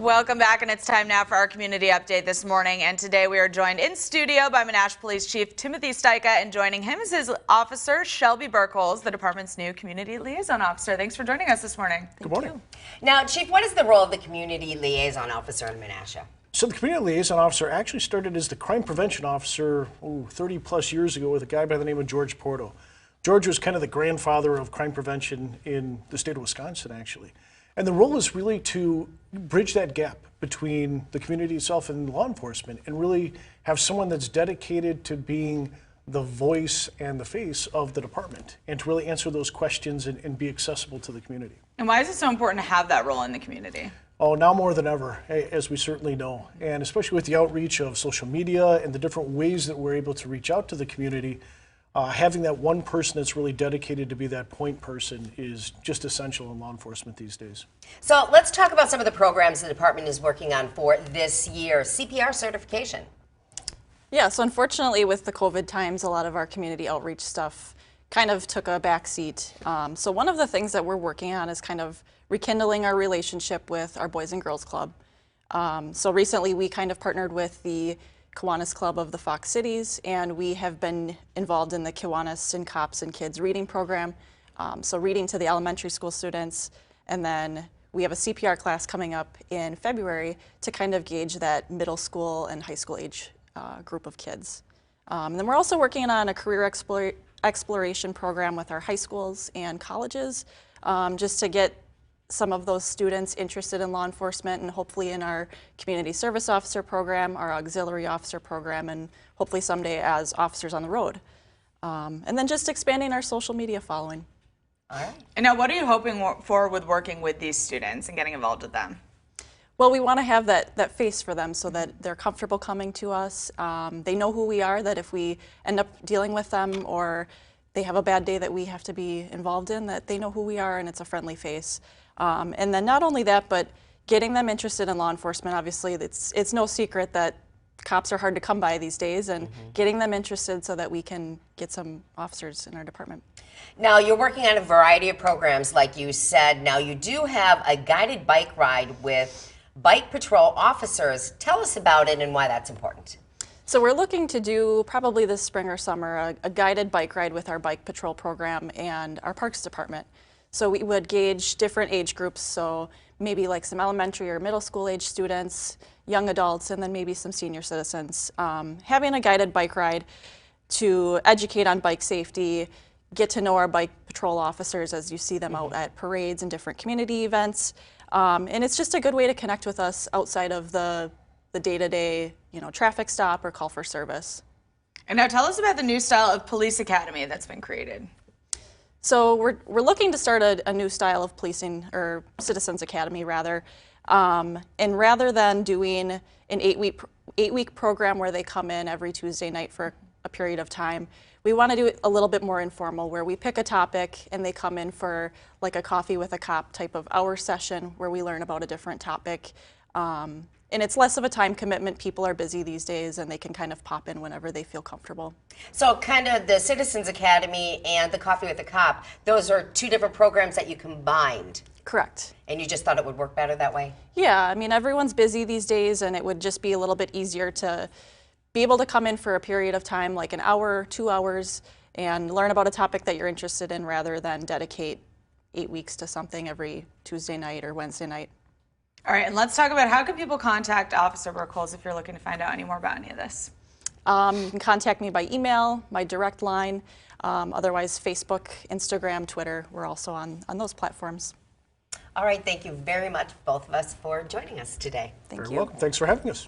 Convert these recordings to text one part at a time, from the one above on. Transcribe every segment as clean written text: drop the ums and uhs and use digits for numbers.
Welcome back, and it's time now for our community update this morning. And today we are joined in studio by Menasha Police Chief Timothy Styka, and joining him is his officer Shelby Burkholz, the department's new community liaison officer. Thanks for joining us this morning. Good morning. Now, Chief, what is the role of the community liaison officer in Menasha? So the community liaison officer actually started as the crime prevention officer 30 plus years ago with a guy by the name of George Porto. George was kind of the grandfather of crime prevention in the state of Wisconsin, actually. And the role is really to bridge that gap between the community itself and law enforcement, and really have someone that's dedicated to being the voice and the face of the department, and to really answer those questions and be accessible to the community. And why is it so important to have that role in the community? Oh, now more than ever, as we certainly know. And especially with the outreach of social media and the different ways that we're able to reach out to the community, having that one person that's really dedicated to be that point person is just essential in law enforcement these days. So let's talk about some of the programs the department is working on for this year. CPR certification. Yeah, so unfortunately with the COVID times, a lot of our community outreach stuff kind of took a back seat. So one of the things that we're working on is kind of rekindling our relationship with our Boys and Girls Club. So recently we kind of partnered with the Kiwanis Club of the Fox Cities, and we have been involved in the Kiwanis and Cops and Kids reading program. So reading to the elementary school students, and then we have a CPR class coming up in February to kind of gauge that middle school and high school age group of kids. And then we're also working on a career exploration program with our high schools and colleges, just to get some of those students interested in law enforcement, and hopefully in our community service officer program, our auxiliary officer program, and hopefully someday as officers on the road. And then just expanding our social media following. All right. And now what are you hoping for with working with these students and getting involved with them? Well, we want to have that face for them so that they're comfortable coming to us. They know who we are, that if we end up dealing with them or they have a bad day that we have to be involved in, that they know who we are and it's a friendly face. And then not only that, but getting them interested in law enforcement. Obviously, it's no secret that cops are hard to come by these days, and getting them interested so that we can get some officers in our department. Now, you're working on a variety of programs, like you said. Now, you do have a guided bike ride with bike patrol officers. Tell us about it and why that's important. So we're looking to do, probably this spring or summer, a guided bike ride with our bike patrol program and our parks department. So we would gauge different age groups, so maybe like some elementary or middle school age students, young adults, and then maybe some senior citizens. Having a guided bike ride to educate on bike safety, get to know our bike patrol officers as you see them out at parades and different community events. And it's just a good way to connect with us outside of the day-to-day, traffic stop or call for service. And now tell us about the new style of police academy that's been created. So we're looking to start a new style of policing, or citizens academy rather, and rather than doing an eight-week program where they come in every Tuesday night for a period of time, we want to do it a little bit more informal, where we pick a topic and they come in for like a coffee with a cop type of hour session where we learn about a different topic. And it's less of a time commitment. People are busy these days and they can kind of pop in whenever they feel comfortable. So kind of the Citizens Academy and the Coffee with the Cop, those are two different programs that you combined. Correct. And you just thought it would work better that way? Yeah, I mean, everyone's busy these days, and it would just be a little bit easier to be able to come in for a period of time, like an hour, 2 hours, and learn about a topic that you're interested in rather than dedicate 8 weeks to something every Tuesday night or Wednesday night. All right, and let's talk about how can people contact Officer Burkholz if you're looking to find out any more about any of this. You can contact me by email, my direct line, otherwise Facebook, Instagram, Twitter. We're also on those platforms. All right, thank you very much, both of us, for joining us today. Thank you. Very welcome. Thanks for having us.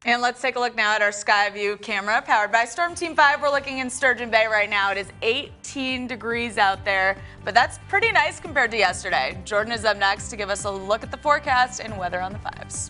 And let's take a look now at our Skyview camera powered by Storm Team 5. We're looking in Sturgeon Bay right now. It is 18 degrees out there, but that's pretty nice compared to yesterday. Jordan is up next to give us a look at the forecast and weather on the 5s.